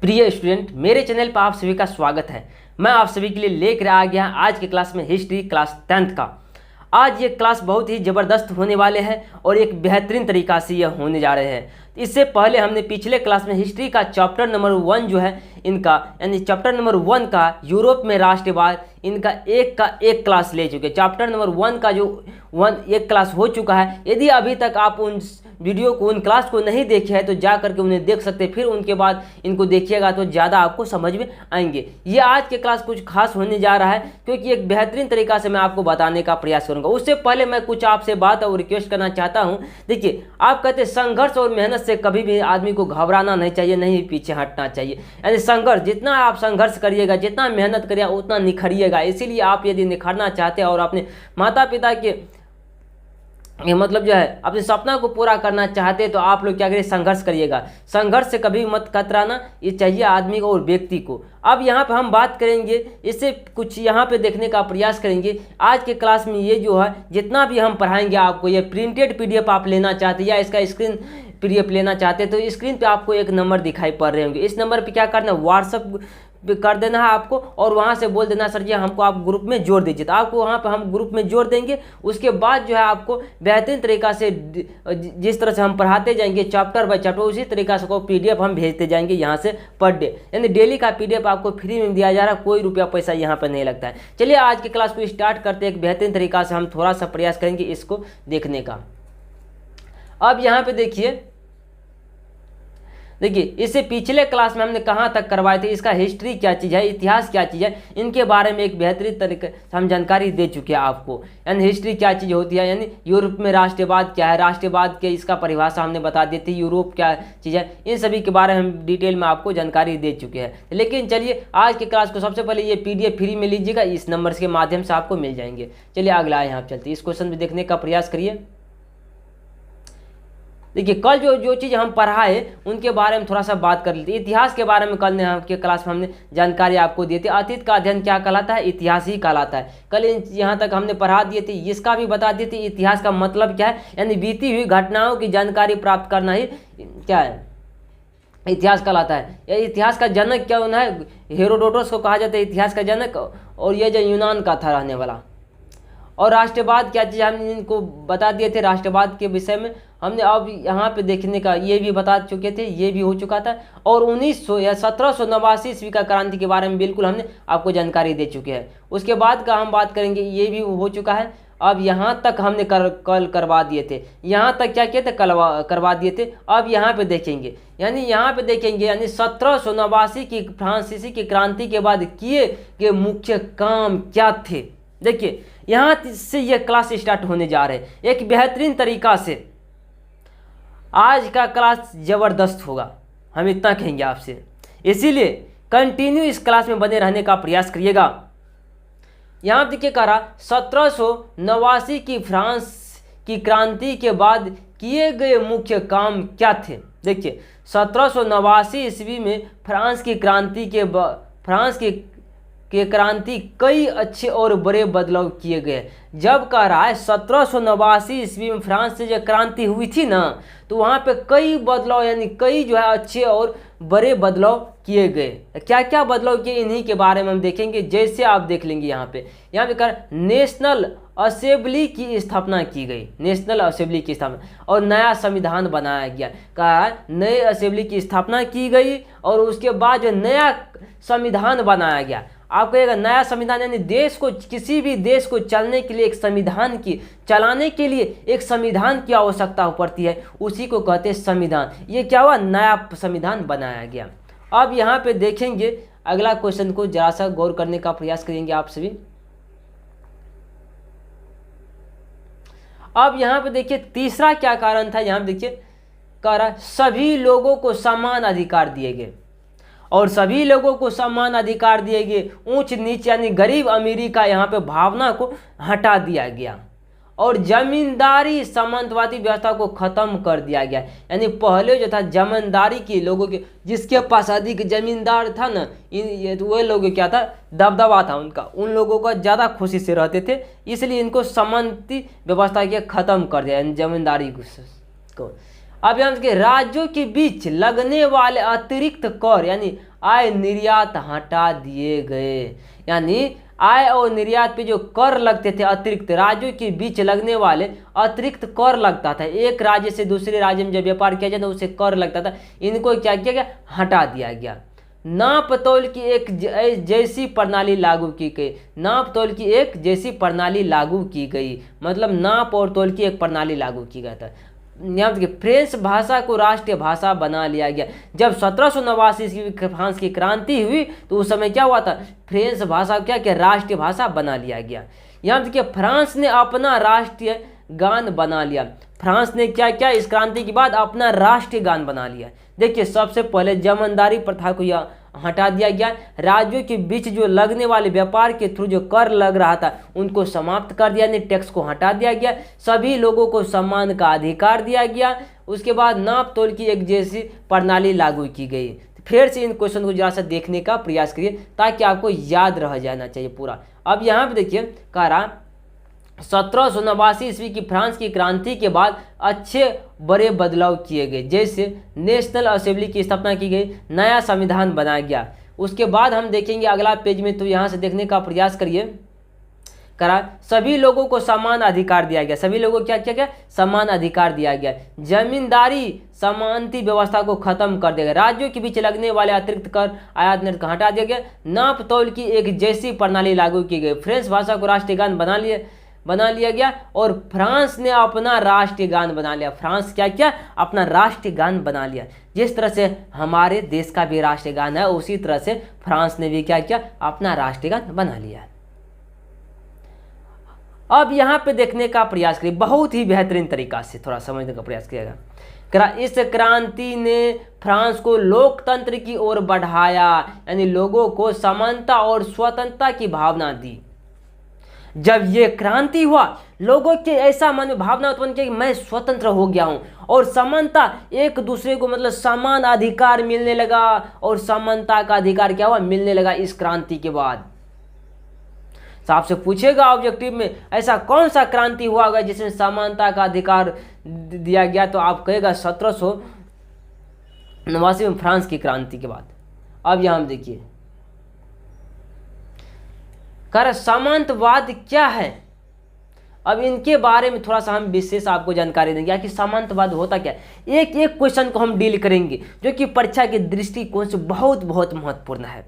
प्रिय स्टूडेंट, मेरे चैनल पर आप सभी का स्वागत है। मैं आप सभी के लिए लेकर आ गया आज के क्लास में हिस्ट्री क्लास 10th का। आज ये क्लास बहुत ही ज़बरदस्त होने वाले हैं और एक बेहतरीन तरीका से ये होने जा रहे हैं। इससे पहले हमने पिछले क्लास में हिस्ट्री का चैप्टर नंबर 1 जो है इनका, यानी चैप्टर नंबर 1 का यूरोप में राष्ट्रवाद, इनका एक का एक क्लास ले चुके। चैप्टर नंबर 1 का जो एक क्लास हो चुका है। यदि अभी तक आप उन वीडियो को, उन क्लास को नहीं देखे हैं तो जा करके उन्हें देख सकते हैं, फिर उनके बाद इनको देखिएगा तो ज़्यादा आपको समझ में आएंगे। ये आज के क्लास कुछ खास होने जा रहा है क्योंकि एक बेहतरीन तरीका से मैं आपको बताने का प्रयास करूंगा। उससे पहले मैं कुछ आपसे बात और रिक्वेस्ट करना चाहता हूं। देखिए, आप कहते हैं संघर्ष और मेहनत से कभी भी आदमी को घबराना नहीं चाहिए, नहीं पीछे हटना चाहिए। यानी संघर्ष, जितना आप संघर्ष करिएगा, जितना मेहनत करिएगा, उतना निखरिएगा। इसीलिए आप यदि निखरना चाहते हैं और अपने माता पिता के मतलब जो है अपने सपना को पूरा करना चाहते हैं तो आप लोग क्या करिए, संघर्ष करिएगा। संघर्ष से कभी मत कतराना, ये चाहिए आदमी को और व्यक्ति को। अब यहाँ पे हम बात करेंगे, इससे कुछ यहाँ पे देखने का प्रयास करेंगे। आज के क्लास में ये जो है जितना भी हम पढ़ाएंगे आपको, ये प्रिंटेड पीडीएफ आप लेना चाहते हैं या इसका स्क्रीन पीडीएफ लेना चाहते हैं तो स्क्रीन पे आपको एक नंबर दिखाई पड़ रहे होंगे। इस नंबर पे क्या करना है, व्हाट्सअप कर देना है आपको और वहाँ से बोल देना सर जी हमको आप ग्रुप में जोड़ दीजिए। तो आपको वहाँ पे हम ग्रुप में जोड़ देंगे। उसके बाद जो है आपको बेहतरीन तरीका से जिस तरह से हम पढ़ाते जाएंगे चैप्टर बाय चैप्टर, उसी तरीका से को पीडीएफ हम भेजते जाएंगे यहाँ से पर डे। यानी डेली का पीडीएफ आपको फ्री में दिया जा रहा है, कोई रुपया पैसा यहाँ पर नहीं लगता है। चलिए आज की क्लास को स्टार्ट करते हैं। एक बेहतरीन तरीका से हम थोड़ा सा प्रयास करेंगे इसको देखने का। अब यहाँ पे देखिए, इससे पिछले क्लास में हमने कहाँ तक करवाए थे, इसका हिस्ट्री क्या चीज़ है, इतिहास क्या चीज़ है, इनके बारे में एक बेहतरीन तरीके से हम जानकारी दे चुके हैं आपको। यानी हिस्ट्री क्या चीज़ होती है, यानी यूरोप में राष्ट्रवाद क्या है, राष्ट्रवाद के इसका परिभाषा हमने बता दी थी, यूरोप क्या चीज़ है, इन सभी के बारे में हम डिटेल में आपको जानकारी दे चुके हैं। लेकिन चलिए आज के क्लास को सबसे पहले ये पीडीएफ फ्री में लीजिएगा, इस नंबर के माध्यम से आपको मिल जाएंगे। चलिए अगला यहाँ चलते, इस क्वेश्चन में देखने का प्रयास करिए। देखिए, कल जो चीज़ हम पढ़ाए उनके बारे में थोड़ा सा बात कर लेते हैं। इतिहास के बारे में कल ने आपके क्लास में हमने जानकारी आपको दी थी। अतीत का अध्ययन क्या कहलाता है, इतिहास ही कहलाता है। कल यहाँ तक हमने पढ़ा दिए थे, इसका भी बता दिए थे इतिहास का मतलब क्या है, यानी बीती हुई घटनाओं की जानकारी प्राप्त करना ही क्या है, इतिहास कहलाता है। यह इतिहास का जनक क्या है, हेरोडोटस को कहा जाता है इतिहास का जनक, और यह जो यूनान का था रहने वाला। और राष्ट्रवाद क्या चीज़ हमने इनको बता दिए थे, राष्ट्रवाद के विषय में हमने अब यहाँ पे देखने का ये भी बता चुके थे, ये भी हो चुका था। और 1900 या 1789 ईस्वी का क्रांति के बारे में बिल्कुल हमने आपको जानकारी दे चुके हैं। उसके बाद का हम बात करेंगे, ये भी हो चुका है। अब यहाँ तक हमने कल करवा दिए थे, यहाँ तक क्या किए थे, करवा दिए थे। अब यहाँ पे देखेंगे, यानी यहाँ पे देखेंगे, यानी 1789 की फ्रांसीसी की क्रांति के बाद किए गए मुख्य काम क्या थे। देखिए, यहाँ से ये क्लास स्टार्ट होने जा रहे हैं एक बेहतरीन तरीका से। आज का क्लास ज़बरदस्त होगा, हम इतना कहेंगे आपसे। इसीलिए कंटिन्यू इस क्लास में बने रहने का प्रयास करिएगा। यहाँ देखिए कह रहा 1789 की फ्रांस की क्रांति के बाद किए गए मुख्य काम क्या थे। देखिए, 1789 ईस्वी में फ्रांस की क्रांति कई अच्छे और बड़े बदलाव किए गए। जब कह रहा है 1789 ईस्वी में फ्रांस से जो क्रांति हुई थी ना, तो वहाँ पे कई बदलाव, यानी कई जो है अच्छे और बड़े बदलाव किए गए। क्या क्या बदलाव किए, इन्हीं के बारे में हम देखेंगे। जैसे आप देख लेंगे यहाँ पे कर नेशनल असेंबली की स्थापना की गई, नेशनल असेंबली की स्थापना, और नया संविधान बनाया गया। कहा नए असेंबली की स्थापना की गई और उसके बाद जो नया संविधान बनाया गया। आपको एक नया संविधान, यानी देश को, किसी भी देश को चलने के लिए एक संविधान की, चलाने के लिए एक संविधान की आवश्यकता पड़ती है, उसी को कहते हैं संविधान। ये क्या हुआ, नया संविधान बनाया गया। अब यहाँ पे देखेंगे अगला क्वेश्चन को, जरा सा गौर करने का प्रयास करेंगे आप सभी। अब यहाँ पे देखिए तीसरा क्या कारण था, यहाँ पे देखिए कह रहा सभी लोगों को समान अधिकार दिए गए, और सभी लोगों को समान अधिकार दिए गए। ऊंच नीच यानी गरीब अमीरी का यहाँ पे भावना को हटा दिया गया, और जमींदारी सामंतवादी व्यवस्था को खत्म कर दिया गया। यानी पहले जो था जमींदारी के लोगों के, जिसके पास अधिक जमींदार था ना, वो लोग क्या था, दबदबा था उनका, उन लोगों का ज़्यादा खुशी से रहते थे, इसलिए इनको सामंती व्यवस्था के खत्म कर दिया, यानी जमींदारी को। अब यहाँ देखिए राज्यों के बीच लगने वाले अतिरिक्त कर यानी आय निर्यात हटा दिए गए। यानी आय और निर्यात पे जो कर लगते थे अतिरिक्त, राज्यों के बीच लगने वाले अतिरिक्त कर लगता था, एक राज्य से दूसरे राज्य में जब व्यापार किया जाता उसे कर लगता था, इनको क्या किया गया, हटा दिया गया। नाप तौल की एक जैसी प्रणाली लागू की गई। नाप तौल की एक जैसी प्रणाली लागू की गई, मतलब नाप और तौल की एक प्रणाली लागू की गया था। यहाँ देखिए फ्रेंच भाषा को राष्ट्रीय भाषा बना लिया गया। जब 1789 ईस्वी फ्रांस की क्रांति हुई तो उस समय क्या हुआ था, फ्रेंच भाषा को क्या किया, राष्ट्रीय भाषा बना लिया गया। यहाँ देखिए फ्रांस ने अपना राष्ट्रीय गान बना लिया। फ्रांस ने क्या किया, इस क्रांति के बाद अपना राष्ट्रीय गान बना लिया। देखिए सबसे पहले जमींदारी प्रथा को यह हटा दिया गया। राज्यों के बीच जो लगने वाले व्यापार के थ्रू जो कर लग रहा था उनको समाप्त कर दिया, यानी टैक्स को हटा दिया गया। सभी लोगों को सम्मान का अधिकार दिया गया। उसके बाद नाप तोल की एक जैसी प्रणाली लागू की गई। फिर से इन क्वेश्चन को जरा सा देखने का प्रयास करिए ताकि आपको याद रह जाना चाहिए पूरा। अब यहाँ पे देखिए कह रहा 1789 ईस्वी की फ्रांस की क्रांति के बाद अच्छे बड़े बदलाव किए गए, जैसे नेशनल असेंबली की स्थापना की गई, नया संविधान बनाया गया। उसके बाद हम देखेंगे अगला पेज में, तो यहाँ से देखने का प्रयास करिए। करा सभी लोगों को समान अधिकार दिया गया। सभी लोगों को क्या किया गया, समान अधिकार दिया गया। जमींदारी समानती व्यवस्था को खत्म कर दिया गया। राज्यों के बीच लगने वाले अतिरिक्त कर आयात निर्यात को हटा दिया गया। नाप तौल की एक जैसी प्रणाली लागू की गई। फ्रेंच भाषा को राष्ट्रीय गान बना लिया गया और फ्रांस ने अपना राष्ट्रीय गान बना लिया। फ्रांस क्या किया, अपना राष्ट्रीय गान बना लिया। जिस तरह से हमारे देश का भी राष्ट्रीय गान है उसी तरह से फ्रांस ने भी क्या किया, अपना राष्ट्रीय गान बना लिया। अब यहाँ पे देखने का प्रयास करिए, बहुत ही बेहतरीन तरीका से थोड़ा समझने का प्रयास किया। इस क्रांति ने फ्रांस को लोकतंत्र की ओर बढ़ाया, यानी लोगों को समानता और स्वतंत्रता की भावना दी। जब ये क्रांति हुआ लोगों के ऐसा मन में भावना उत्पन्न की कि मैं स्वतंत्र हो गया हूं और समानता, एक दूसरे को मतलब समान अधिकार मिलने लगा। और समानता का अधिकार क्या हुआ, मिलने लगा इस क्रांति के बाद। आपसे पूछेगा ऑब्जेक्टिव में ऐसा कौन सा क्रांति हुआ होगा जिसमें समानता का अधिकार दिया गया, तो आप कहेगा 1789 में फ्रांस की क्रांति के बाद। अब यहां देखिए कर सामंतवाद क्या है। अब इनके बारे में थोड़ा सा हम विशेष आपको जानकारी देंगे कि सामंतवाद होता क्या है। एक एक क्वेश्चन को हम डील करेंगे जो कि परीक्षा के दृष्टिकोण से बहुत बहुत महत्वपूर्ण है।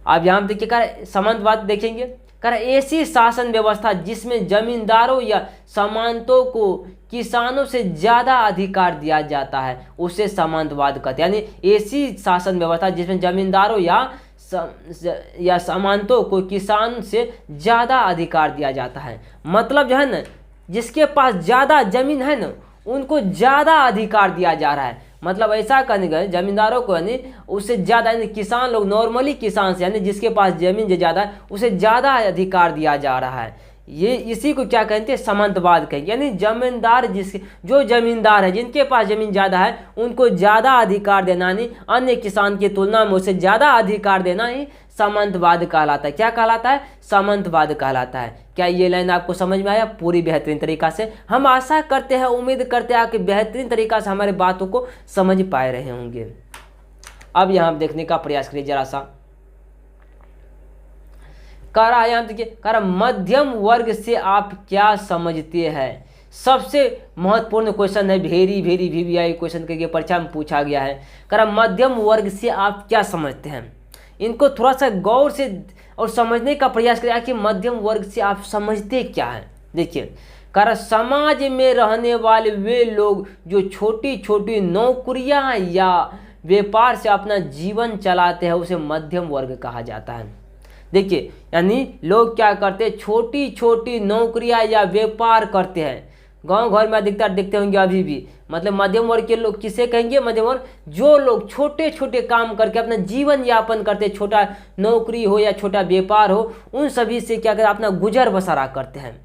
अब यहां देखिए कर सामंतवाद देखेंगे, कर ऐसी शासन व्यवस्था जिसमें जमींदारों या सामंतों को किसानों से ज्यादा अधिकार दिया जाता है उसे सामंतवाद कहते हैं। यानी ऐसी शासन व्यवस्था जिसमें जमींदारों या सामंतों को किसान से ज़्यादा अधिकार दिया जाता है। मतलब जो है ना, जिसके पास ज़्यादा जमीन है ना उनको ज़्यादा अधिकार दिया जा रहा है। मतलब ऐसा करने गए जमींदारों को यानी उससे ज़्यादा, यानी किसान लोग नॉर्मली किसान से यानी जिसके पास जमीन जो ज़्यादा है उसे ज़्यादा अधिकार दिया जा रहा है। ये इसी को क्या कहते हैं, सामंतवाद कहेंगे। यानी जमींदार जो जमींदार है जिनके पास जमीन ज़्यादा है उनको ज़्यादा अधिकार देना, यानी अन्य किसान की तुलना में उसे ज़्यादा अधिकार देना ही सामंतवाद कहलाता है। क्या कहलाता है, सामंतवाद कहलाता है। क्या ये लाइन आपको समझ में आया पूरी बेहतरीन तरीका से? हम आशा करते हैं, उम्मीद करते हैं कि बेहतरीन तरीका से हमारे बातों को समझ पाए रहे होंगे। अब यहाँ देखने का प्रयास करिए जरा सा। कह रहा है यहाँ देखिए, कह रहा मध्यम वर्ग से आप क्या समझते हैं। सबसे महत्वपूर्ण क्वेश्चन है, वेरी वेरी वीवीआई क्वेश्चन करके परीक्षा में पूछा गया है। कह रहा मध्यम वर्ग से आप क्या समझते हैं। इनको थोड़ा सा गौर से और समझने का प्रयास करें कि मध्यम वर्ग से आप समझते क्या है। देखिए कह रहा समाज में रहने वाले वे लोग जो छोटी छोटी नौकरियां या व्यापार से अपना जीवन चलाते हैं उसे मध्यम वर्ग कहा जाता है। देखिए यानी लोग क्या करते हैं, छोटी छोटी नौकरियां या व्यापार करते हैं। गांव घर में अधिकतर देखते होंगे अभी भी। मतलब मध्यम वर्ग के लोग किसे कहेंगे, मध्यम वर्ग जो लोग छोटे छोटे काम करके अपना जीवन यापन करते हैं, छोटा नौकरी हो या छोटा व्यापार हो, उन सभी से क्या करते अपना गुजर बसरा करते हैं।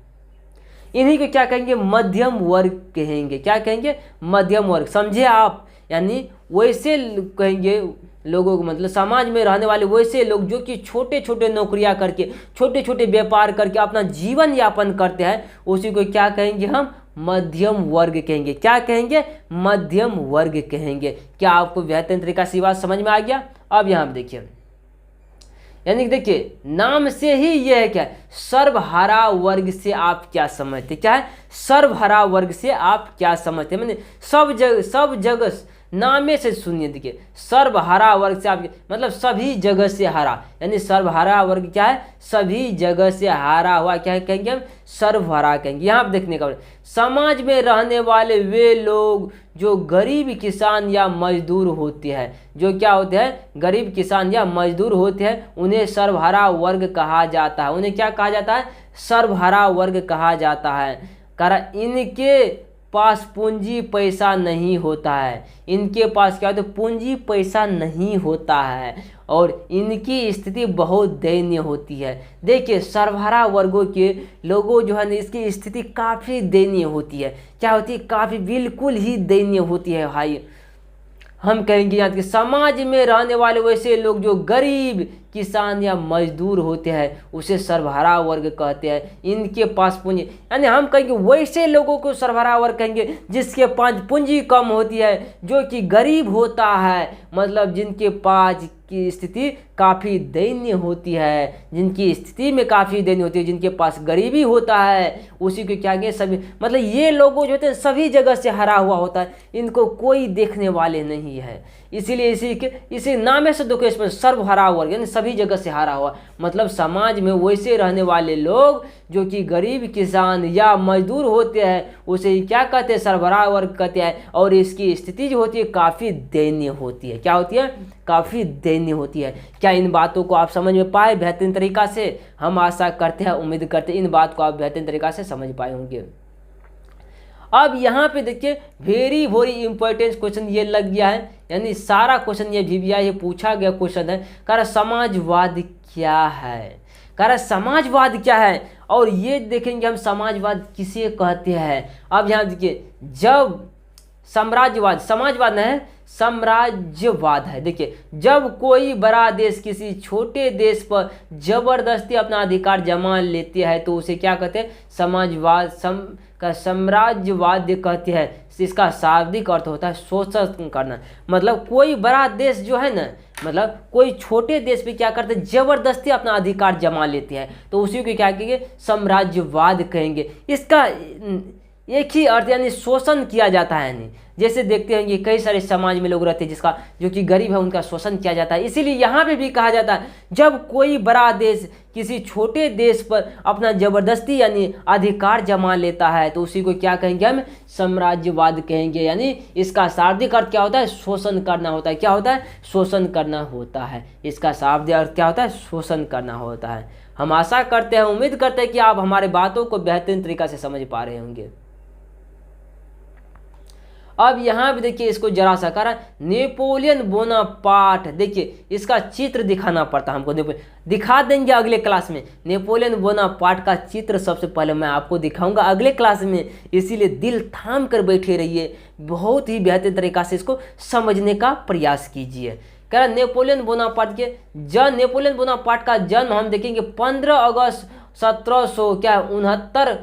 इन्हीं को क्या कहेंगे, मध्यम वर्ग कहेंगे। क्या कहेंगे, मध्यम वर्ग। समझे आप, यानी वैसे कहेंगे लोगों को, मतलब समाज में रहने वाले वैसे लोग जो कि छोटे छोटे नौकरियां करके छोटे छोटे व्यापार करके अपना जीवन यापन करते हैं उसी को क्या कहेंगे हम, मध्यम वर्ग कहेंगे। क्या कहेंगे? मध्यम वर्ग कहेंगे। क्या आपको बेहतरीन तरीका से बात समझ में आ गया? अब यहाँ पे देखिए, यानी कि देखिए नाम से ही यह है क्या, सर्वहारा वर्ग से आप क्या समझते? क्या है? सर्वहारा वर्ग से आप क्या समझते? मैंने सब जगह नामे से सुनिए, देखिए सर्वहारा वर्ग से आप मतलब सभी जगह से हारा, यानी सर्वहारा वर्ग क्या है? सभी जगह से हारा हुआ। क्या कहेंगे हम? सर्वहारा कहेंगे। यहाँ पे देखने का समाज में रहने वाले वे लोग जो गरीब किसान या मजदूर होते हैं, जो क्या होते हैं? गरीब किसान या मजदूर होते हैं, उन्हें सर्वहारा वर्ग कहा जाता है। उन्हें क्या कहा जाता है? सर्वहारा वर्ग कहा जाता है। कारण इनके पास पूंजी पैसा नहीं होता है। इनके पास क्या होता है? पूंजी पैसा नहीं होता है और इनकी स्थिति बहुत दयनीय होती है। देखिए सर्वहारा वर्गों के लोगों जो है ना, इसकी स्थिति काफ़ी दयनीय होती है। क्या होती है? काफ़ी बिल्कुल ही दयनीय होती है भाई। हम कहेंगे यहाँ कि समाज में रहने वाले वैसे लोग जो गरीब किसान या मजदूर होते हैं, उसे सर्वहारा वर्ग कहते हैं। इनके पास पूंजी, यानी हम कहेंगे वैसे लोगों को सर्वहारा वर्ग कहेंगे जिसके पास पूंजी कम होती है, जो कि गरीब होता है, मतलब जिनके पास की स्थिति काफ़ी दयनीय होती है, जिनकी स्थिति में काफ़ी दयनीय होती है, जिनके पास गरीबी होता है, उसी को क्या कहेंगे? सभी, मतलब ये लोगों जो होते हैं सभी जगह से हरा हुआ होता है, इनको कोई देखने वाले नहीं है। इसीलिए इसी नामे से देखो, इसमें सर्वहारा वर्ग यानी सभी जगह से हारा हुआ, मतलब समाज में वैसे रहने वाले लोग जो कि गरीब किसान या मजदूर होते हैं, उसे क्या कहते हैं? सर्वहारा वर्ग कहते हैं। और इसकी स्थिति जो होती है काफ़ी दयनीय होती है। क्या होती है? काफ़ी दयनीय होती है। क्या इन बातों को आप समझ में पाए बेहतरीन तरीका से? हम आशा करते हैं, उम्मीद करते हैं इन बात को आप बेहतरीन तरीका से समझ पाए होंगे। अब यहाँ पे देखिए वेरी इंपॉर्टेंट क्वेश्चन ये लग गया है, यानी सारा क्वेश्चन ये VVI ये पूछा गया क्वेश्चन है। कारण समाजवाद क्या है? कारण समाजवाद क्या है? और ये देखेंगे हम समाजवाद किसे कहते हैं। अब यहाँ देखिए, जब साम्राज्यवाद, समाजवाद नहीं है, साम्राज्यवाद है। देखिए जब कोई बड़ा देश किसी छोटे देश पर जबरदस्ती अपना अधिकार जमा लेते हैं तो उसे क्या कहते हैं? समाजवाद का साम्राज्यवाद कहते हैं। इसका शाब्दिक अर्थ होता है शोषण करना। मतलब कोई बड़ा देश जो है ना, मतलब कोई छोटे देश पे क्या करते हैं? जबरदस्ती अपना अधिकार जमा लेते हैं, तो उसी को क्या कहेंगे? साम्राज्यवाद कहेंगे। इसका एक ही अर्थ यानी शोषण किया जाता है। यानी जैसे देखते हैं कि कई सारे समाज में लोग रहते हैं जिसका जो कि गरीब है उनका शोषण किया जाता है। इसीलिए यहाँ पे भी कहा जाता है जब कोई बड़ा देश किसी छोटे देश पर अपना जबरदस्ती यानी अधिकार जमा लेता है तो उसी को क्या कहेंगे? हम साम्राज्यवाद कहेंगे। यानी इसका शाब्दिक अर्थ क्या होता है? शोषण करना होता है। क्या होता है? शोषण करना होता है। इसका शाब्दिक अर्थ क्या होता है? शोषण करना होता है। हम आशा करते हैं, उम्मीद करते हैं कि आप हमारे बातों को बेहतरीन तरीका से समझ पा रहे होंगे। अब यहाँ भी देखिए इसको जरा सा करा, नेपोलियन बोनापार्ट, देखिए इसका चित्र दिखाना पड़ता है हमको, दिखा देंगे अगले क्लास में। नेपोलियन बोनापार्ट का चित्र सबसे पहले मैं आपको दिखाऊंगा अगले क्लास में, इसीलिए दिल थाम कर बैठे रहिए, बहुत ही बेहतर तरीका से इसको समझने का प्रयास कीजिए। कह रहा नेपोलियन बोनापार्ट का जन्म हम देखेंगे 15 अगस्त 1769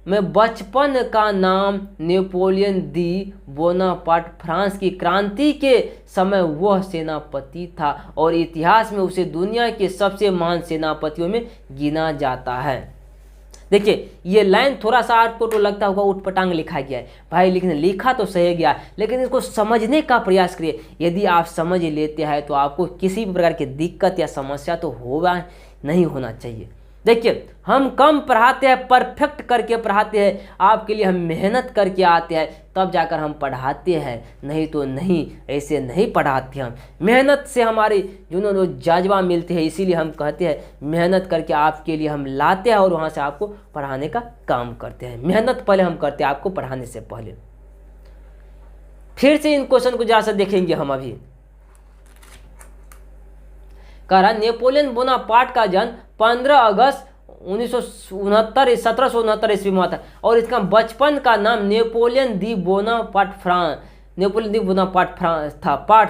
में। बचपन का नाम नेपोलियन दी बोनापार्ट, फ्रांस की क्रांति के समय वह सेनापति था और इतिहास में उसे दुनिया के सबसे महान सेनापतियों में गिना जाता है। देखिए ये लाइन थोड़ा सा आपको तो लगता होगा उटपटांग लिखा गया है भाई, लेकिन लिखा तो सही गया, लेकिन इसको समझने का प्रयास करिए। यदि आप समझ लेते हैं तो आपको किसी भी प्रकार की दिक्कत या समस्या तो होगा नहीं होना चाहिए। देखिए हम कम पढ़ाते हैं, परफेक्ट करके पढ़ाते हैं, आपके लिए हम मेहनत करके आते हैं तब जाकर हम पढ़ाते हैं, नहीं तो नहीं, ऐसे नहीं पढ़ाते हम। मेहनत से हमारी जो जज्बा मिलते हैं, इसीलिए हम कहते हैं मेहनत करके आपके लिए हम लाते हैं और वहाँ से आपको पढ़ाने का काम करते हैं। मेहनत पहले हम करते हैं आपको पढ़ाने से पहले। फिर से इन क्वेश्चन को जरा सा देखेंगे हम अभी। कह रहा नेपोलियन बोनापार्ट का जन्म 15 अगस्त 1769 ईस्वी में हुआ था और इसका बचपन का नाम नेपोलियन दी बोनापार्ट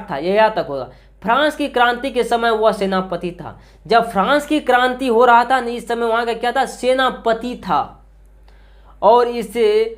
था, ये यहाँ तक होगा। फ्रांस की क्रांति के समय वह सेनापति था। जब फ्रांस की क्रांति हो रहा था इस समय वहाँ का क्या था? सेनापति था। और इसे